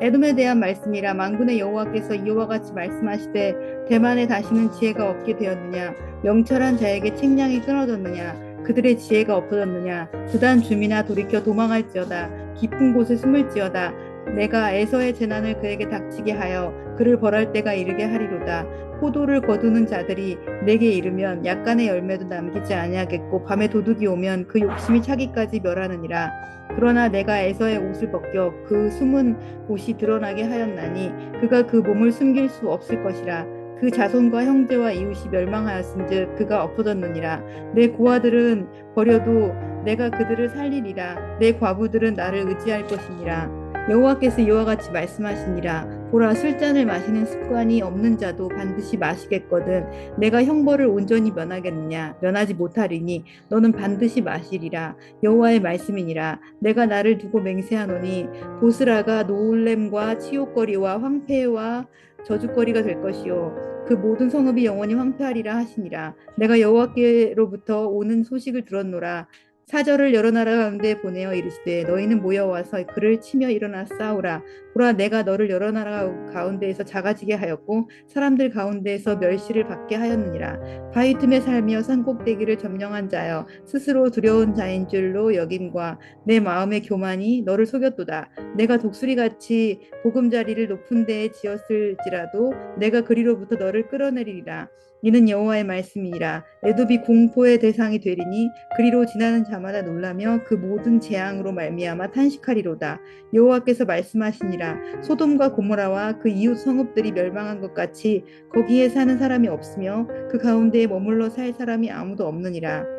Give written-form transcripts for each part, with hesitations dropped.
에돔에 대한 말씀이라. 만군의 여호와께서 이와 같이 말씀하시되 대만에 다시는 지혜가 없게 되었느냐. 명철한 자에게 책량이 끊어졌느냐. 그들의 지혜가 없어졌느냐. 드단 주민아 돌이켜 도망할지어다. 깊은 곳에 숨을지어다. 내가 에서의 재난을 그에게 닥치게 하여 그를 벌할 때가 이르게 하리로다. 포도를 거두는 자들이 내게 이르면 약간의 열매도 남기지 아니하겠고 밤에 도둑이 오면 그 욕심이 차기까지 멸하느니라. 그러나 내가 에서의 옷을 벗겨 그 숨은 곳이 드러나게 하였나니 그가 그 몸을 숨길 수 없을 것이라. 그 자손과 형제와 이웃이 멸망하였은즉 그가 없어졌느니라. 내 고아들은 버려도 내가 그들을 살리리라. 내 과부들은 나를 의지할 것이니라. 여호와께서 이와 같이 말씀하시니라. 보라, 술잔을 마시는 습관이 없는 자도 반드시 마시겠거든. 내가 형벌을 온전히 면하겠느냐. 면하지 못하리니 너는 반드시 마시리라. 여호와의 말씀이니라. 내가 나를 두고 맹세하노니 보스라가 노울렘과 치욕거리와 황폐와 저주거리가 될 것이요 그 모든 성읍이 영원히 황폐하리라 하시니라. 내가 여호와께로부터 오는 소식을 들었노라. 사절을 여러 나라 가운데 보내어 이르시되 너희는 모여와서 그를 치며 일어나 싸우라. 보라, 내가 너를 여러 나라 가운데에서 작아지게 하였고 사람들 가운데에서 멸시를 받게 하였느니라. 바위 틈에 살며 산꼭대기를 점령한 자여 스스로 두려운 자인 줄로 여김과 내 마음의 교만이 너를 속였도다. 내가 독수리같이 보금자리를 높은 데에 지었을지라도 내가 그리로부터 너를 끌어내리리라. 이는 여호와의 말씀이니라. 애굽이 공포의 대상이 되리니 그리로 지나는 자마다 놀라며 그 모든 재앙으로 말미암아 탄식하리로다. 여호와께서 말씀하시니라. 소돔과 고모라와 그 이웃 성읍들이 멸망한 것 같이 거기에 사는 사람이 없으며 그 가운데에 머물러 살 사람이 아무도 없느니라.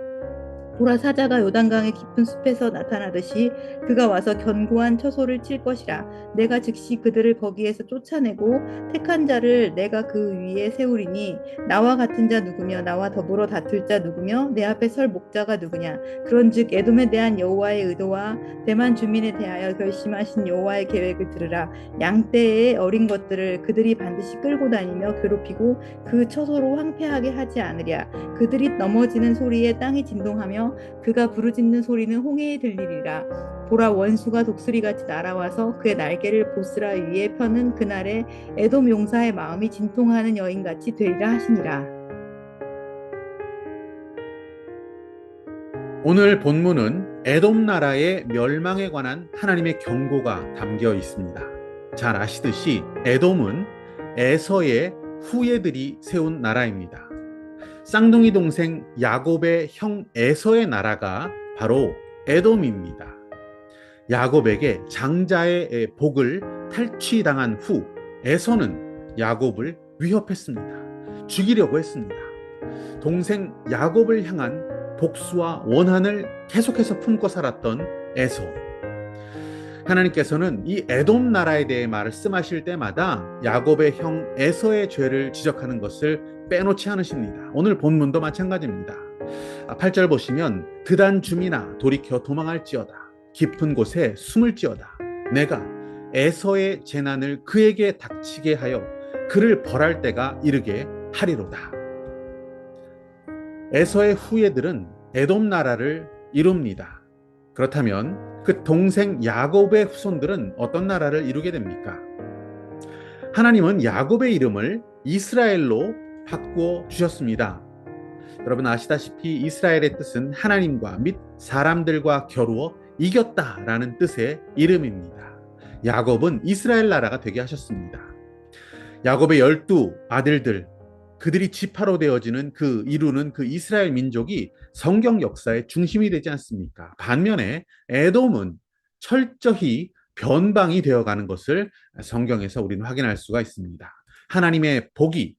보라, 사자가 요단강의 깊은 숲에서 나타나듯이 그가 와서 견고한 처소를 칠 것이라. 내가 즉시 그들을 거기에서 쫓아내고 택한 자를 내가 그 위에 세우리니 나와 같은 자 누구며 나와 더불어 다툴 자 누구며 내 앞에 설 목자가 누구냐. 그런즉 에돔에 대한 여호와의 의도와 대만 주민에 대하여 결심하신 여호와의 계획을 들으라. 양떼의 어린 것들을 그들이 반드시 끌고 다니며 괴롭히고 그 처소로 황폐하게 하지 않으랴. 그들이 넘어지는 소리에 땅이 진동하며 그가 부르짖는 소리는 홍해에 들리리라. 보라, 원수가 독수리같이 날아와서 그의 날개를 보스라 위에 펴는 그날에 에돔 용사의 마음이 진통하는 여인같이 되리라 하시니라. 오늘 본문은 에돔 나라의 멸망에 관한 하나님의 경고가 담겨 있습니다. 잘 아시듯이 에돔은 에서의 후예들이 세운 나라입니다. 쌍둥이 동생 야곱의 형 에서의 나라가 바로 에돔입니다. 야곱에게 장자의 복을 탈취당한 후 에서는 야곱을 위협했습니다. 죽이려고 했습니다. 동생 야곱을 향한 복수와 원한을 계속해서 품고 살았던 에서. 하나님께서는 이 에돔 나라에 대해 말씀하실 때마다 야곱의 형 에서의 죄를 지적하는 것을 빼놓지 않으십니다. 오늘 본문도 마찬가지입니다. 8절 보시면 드단 주민아 돌이켜 도망할지어다. 깊은 곳에 숨을지어다. 내가 에서의 재난을 그에게 닥치게 하여 그를 벌할 때가 이르게 하리로다. 에서의 후예들은 에돔 나라를 이룹니다. 그렇다면 그 동생 야곱의 후손들은 어떤 나라를 이루게 됩니까? 하나님은 야곱의 이름을 이스라엘로 바꾸어 주셨습니다. 여러분 아시다시피 이스라엘의 뜻은 하나님과 및 사람들과 겨루어 이겼다라는 뜻의 이름입니다. 야곱은 이스라엘 나라가 되게 하셨습니다. 야곱의 12 아들들, 그들이 지파로 되어지는 이루는 그 이스라엘 민족이 성경 역사의 중심이 되지 않습니까? 반면에 에돔은 철저히 변방이 되어가는 것을 성경에서 우리는 확인할 수가 있습니다. 하나님의 복이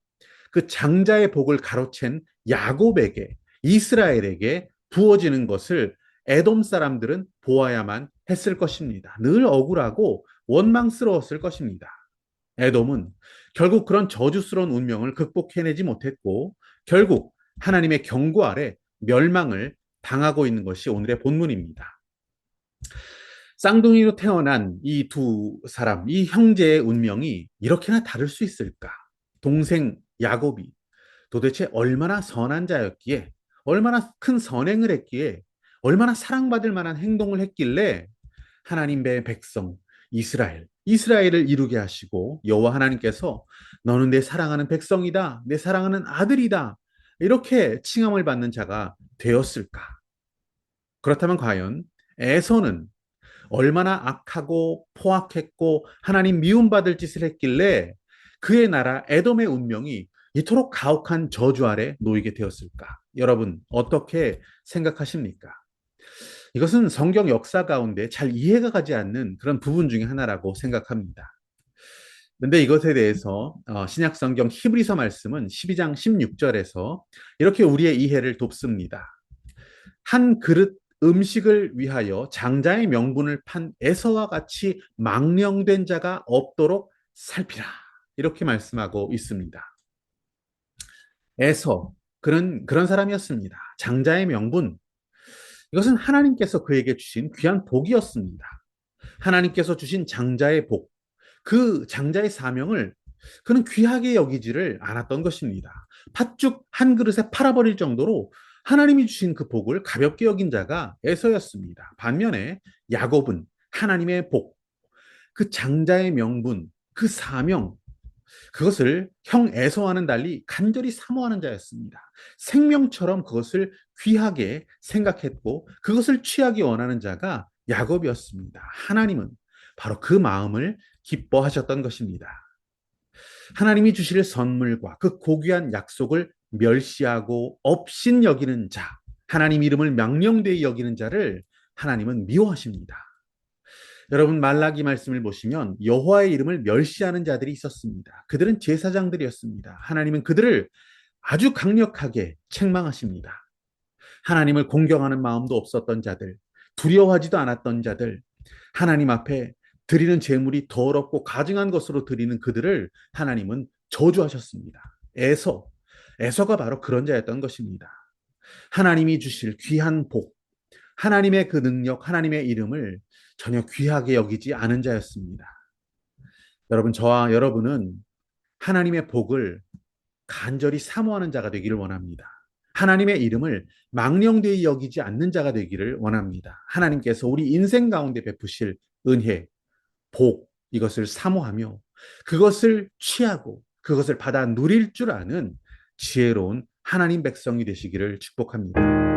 그 장자의 복을 가로챈 야곱에게, 이스라엘에게 부어지는 것을 에돔 사람들은 보아야만 했을 것입니다. 늘 억울하고 원망스러웠을 것입니다. 에돔은 결국 그런 저주스러운 운명을 극복해내지 못했고 결국 하나님의 경고 아래 멸망을 당하고 있는 것이 오늘의 본문입니다. 쌍둥이로 태어난 이 두 사람, 이 형제의 운명이 이렇게나 다를 수 있을까? 동생 야곱이 도대체 얼마나 선한 자였기에, 얼마나 큰 선행을 했기에, 얼마나 사랑받을 만한 행동을 했길래 하나님의 백성 이스라엘, 이스라엘을 이루게 하시고 여호와 하나님께서 너는 내 사랑하는 백성이다, 내 사랑하는 아들이다, 이렇게 칭함을 받는 자가 되었을까? 그렇다면 과연 에서는 얼마나 악하고 포악했고 하나님 미움받을 짓을 했길래 그의 나라 에돔의 운명이 이토록 가혹한 저주 아래 놓이게 되었을까? 여러분, 어떻게 생각하십니까? 이것은 성경 역사 가운데 잘 이해가 가지 않는 그런 부분 중에 하나라고 생각합니다. 그런데 이것에 대해서 신약 성경 히브리서 말씀은 12장 16절에서 이렇게 우리의 이해를 돕습니다. 한 그릇 음식을 위하여 장자의 명분을 판 에서와 같이 망령된 자가 없도록 살피라. 이렇게 말씀하고 있습니다. 에서, 그런 사람이었습니다. 장자의 명분. 이것은 하나님께서 그에게 주신 귀한 복이었습니다. 하나님께서 주신 장자의 복, 그 장자의 사명을 그는 귀하게 여기지를 않았던 것입니다. 팥죽 한 그릇에 팔아버릴 정도로 하나님이 주신 그 복을 가볍게 여긴 자가 에서였습니다. 반면에 야곱은 하나님의 복, 그 장자의 명분, 그 사명, 그것을 형 에서와는 달리 간절히 사모하는 자였습니다. 생명처럼 그것을 귀하게 생각했고 그것을 취하기 원하는 자가 야곱이었습니다. 하나님은 바로 그 마음을 기뻐하셨던 것입니다. 하나님이 주실 선물과 그 고귀한 약속을 멸시하고 업신 여기는 자, 하나님 이름을 망령되이 여기는 자를 하나님은 미워하십니다. 여러분 말라기 말씀을 보시면 여호와의 이름을 멸시하는 자들이 있었습니다. 그들은 제사장들이었습니다. 하나님은 그들을 아주 강력하게 책망하십니다. 하나님을 공경하는 마음도 없었던 자들, 두려워하지도 않았던 자들, 하나님 앞에 드리는 제물이 더럽고 가증한 것으로 드리는 그들을 하나님은 저주하셨습니다. 에서가 바로 그런 자였던 것입니다. 하나님이 주실 귀한 복, 하나님의 그 능력, 하나님의 이름을 전혀 귀하게 여기지 않은 자였습니다. 여러분, 저와 여러분은 하나님의 복을 간절히 사모하는 자가 되기를 원합니다. 하나님의 이름을 망령되이 여기지 않는 자가 되기를 원합니다. 하나님께서 우리 인생 가운데 베푸실 은혜, 복, 이것을 사모하며 그것을 취하고 그것을 받아 누릴 줄 아는 지혜로운 하나님 백성이 되시기를 축복합니다.